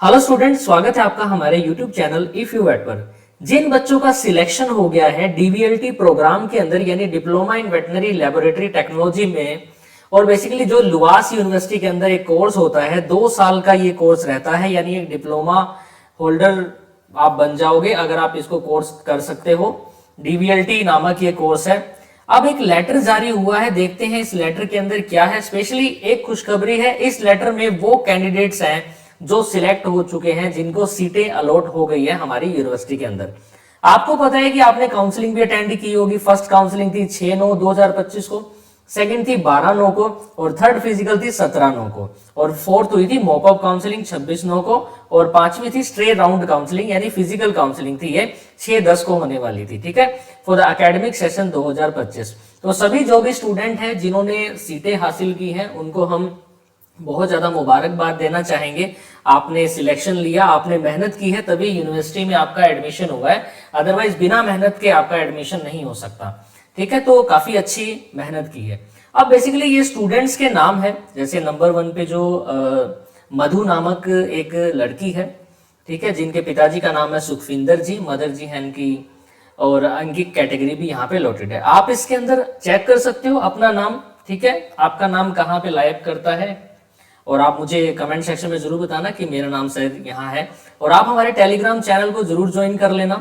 Hello student, स्वागत है आपका हमारे YouTube channel if you wait पर। जिन बच्चों का सिलेक्शन हो गया है डीवीएलटी प्रोग्राम के अंदर यानी diploma in veterinary laboratory technology में, और बेसिकली जो लुआस यूनिवर्सिटी के अंदर एक कोर्स होता है, 2 साल का ये कोर्स रहता है, यानी एक डिप्लोमा होल्डर आप बन जाओगे अगर आप इसको कोर्स कर सकते हो। डीवीएलटी नामक ये कोर्स है। अब एक लेटर जारी हुआ है, देखते हैं इस लेटर के अंदर क्या है। स्पेशली एक खुशखबरी है, इस लेटर में वो कैंडिडेट्स हैं जो सिलेक्ट हो चुके हैं, जिनको सीटें अलॉट हो गई है हमारी यूनिवर्सिटी के अंदर। आपको पता है कि आपने काउंसलिंग भी अटेंड की होगी। फर्स्ट काउंसलिंग थी 6/9/2025 को, सेकंड थी 12/9 को, और थर्ड फिजिकल थी 17/9 को, और फोर्थ हुई थी मॉपअप काउंसलिंग 26/9 को, और पांचवी थी स्ट्रे राउंड काउंसलिंग यानी फिजिकल काउंसलिंग थी, ये 6/10 को होने वाली थी। ठीक है, फॉर द एकेडमिक सेशन 2025। तो सभी जो भी स्टूडेंट हैं जिन्होंने सीटें हासिल की हैं उनको हम बहुत ज्यादा मुबारकबाद देना चाहेंगे। आपने सिलेक्शन लिया, आपने मेहनत की है, तभी यूनिवर्सिटी में आपका एडमिशन हुआ है, अदरवाइज बिना मेहनत के आपका एडमिशन नहीं हो सकता। ठीक है, तो काफी अच्छी मेहनत की है। अब बेसिकली ये स्टूडेंट्स के नाम है, जैसे नंबर 1 पे जो मधु नामक एक लड़की है, ठीक है, जिनके पिताजी का नाम है सुखविंदर जी, मदर जी हैं इनकी, और इनकी कैटेगरी भी यहाँ पे लॉटेड है। आप इसके अंदर चेक कर सकते हो अपना नाम। ठीक है, आपका नाम कहाँ पे लायक करता है, और आप मुझे कमेंट सेक्शन में जरूर बताना कि मेरा नाम शायद यहाँ है। और आप हमारे टेलीग्राम चैनल को जरूर ज्वाइन कर लेना।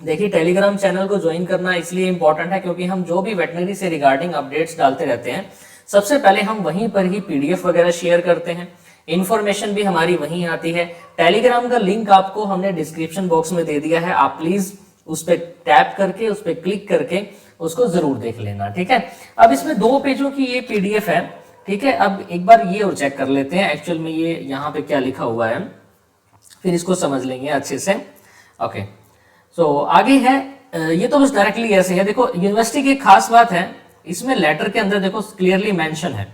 देखिए, टेलीग्राम चैनल को ज्वाइन करना इसलिए इंपॉर्टेंट है क्योंकि हम जो भी वेटनरी से रिगार्डिंग अपडेट्स डालते रहते हैं, सबसे पहले हम वहीं पर ही पीडीएफ वगैरह शेयर करते हैं, इंफॉर्मेशन भी हमारी वहीं आती है। टेलीग्राम का लिंक आपको हमने डिस्क्रिप्शन बॉक्स में दे दिया है, आप प्लीज उस पर टैप करके, उस पर क्लिक करके उसको जरूर देख लेना। ठीक है, अब इसमें 2 पेजों की ये पीडीएफ है। ठीक है, अब एक बार ये और चेक कर लेते हैं एक्चुअल में ये यहाँ पे क्या लिखा हुआ है, फिर इसको समझ लेंगे अच्छे से। ओके, सो आगे है, ये तो बस डायरेक्टली ऐसे है। देखो, यूनिवर्सिटी की खास बात है, इसमें लेटर के अंदर देखो क्लियरली मेंशन है।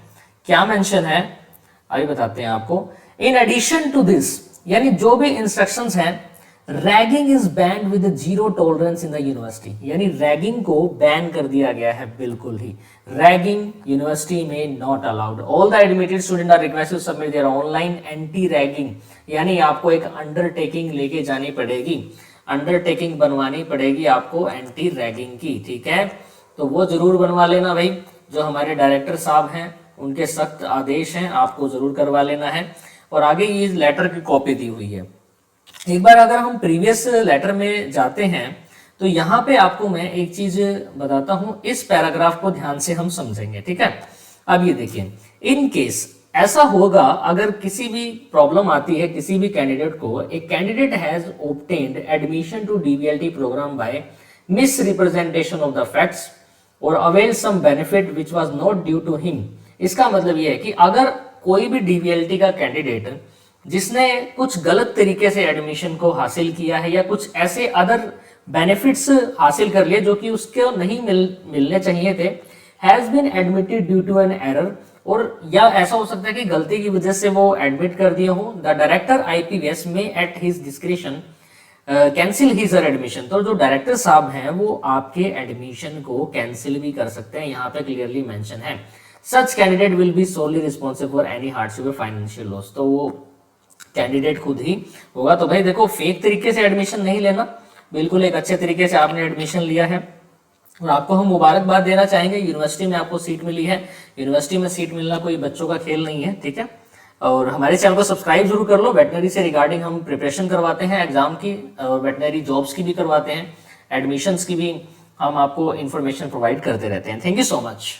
क्या मेंशन है अभी बताते हैं आपको। इन एडिशन टू दिस, यानी जो भी इंस्ट्रक्शंस हैं, ragging is banned with 0 tolerance in the university, यानी रैगिंग को बैन कर दिया गया है बिल्कुल ही। रैगिंग यूनिवर्सिटी में not allowed. All the admitted student are requested to submit their online anti ragging, यानी आपको एक अंडरटेकिंग लेके जानी पड़ेगी, अंडरटेकिंग बनवानी पड़ेगी आपको एंटी रैगिंग की। ठीक है, तो वो जरूर बनवा लेना भाई, जो हमारे डायरेक्टर साहब हैं उनके सख्त आदेश हैं, आपको जरूर करवा लेना है। और आगे ये लेटर की कॉपी दी हुई है। एक बार अगर हम प्रीवियस लेटर में जाते हैं तो यहाँ पे आपको मैं एक चीज बताता हूं, इस पैराग्राफ को ध्यान से हम समझेंगे। ठीक है, अब ये देखिए, इन केस ऐसा होगा, अगर किसी भी प्रॉब्लम आती है किसी भी कैंडिडेट को, एक candidate has obtained admission to DVLT program by misrepresentation of the facts और avail some benefit which was not due to him. इसका मतलब ये है कि अगर कोई भी डीवीएलटी का कैंडिडेट जिसने कुछ गलत तरीके से एडमिशन को हासिल किया है या कुछ ऐसे अदर बेनिफिट्स हासिल कर लिए जो कि उसको नहीं मिलने चाहिए थे, has been admitted due to an error, और या ऐसा हो सकता है कि गलती की वजह से वो एडमिट कर दिए हो, द डायरेक्टर आईपीवीएस में at his discretion cancel his admission. तो जो डायरेक्टर साहब हैं वो आपके एडमिशन को कैंसिल भी कर सकते हैं, यहाँ पे क्लियरली मेंशन है। Such candidate will be solely responsible for any hardship और फाइनेंशियल लॉस। तो वो कैंडिडेट खुद ही होगा। तो भाई देखो, फेक तरीके से एडमिशन नहीं लेना, बिल्कुल एक अच्छे तरीके से आपने एडमिशन लिया है, और आपको हम मुबारकबाद देना चाहेंगे। यूनिवर्सिटी में आपको सीट मिली है, यूनिवर्सिटी में सीट मिलना कोई बच्चों का खेल नहीं है। ठीक है, और हमारे चैनल को सब्सक्राइब जरूर कर लो। वेटनरी से रिगार्डिंग हम प्रिपरेशन करवाते हैं एग्जाम की, और वेटनरी जॉब्स की भी करवाते हैं, एडमिशंस की भी हम आपको इन्फॉर्मेशन प्रोवाइड करते रहते हैं। Thank you so much.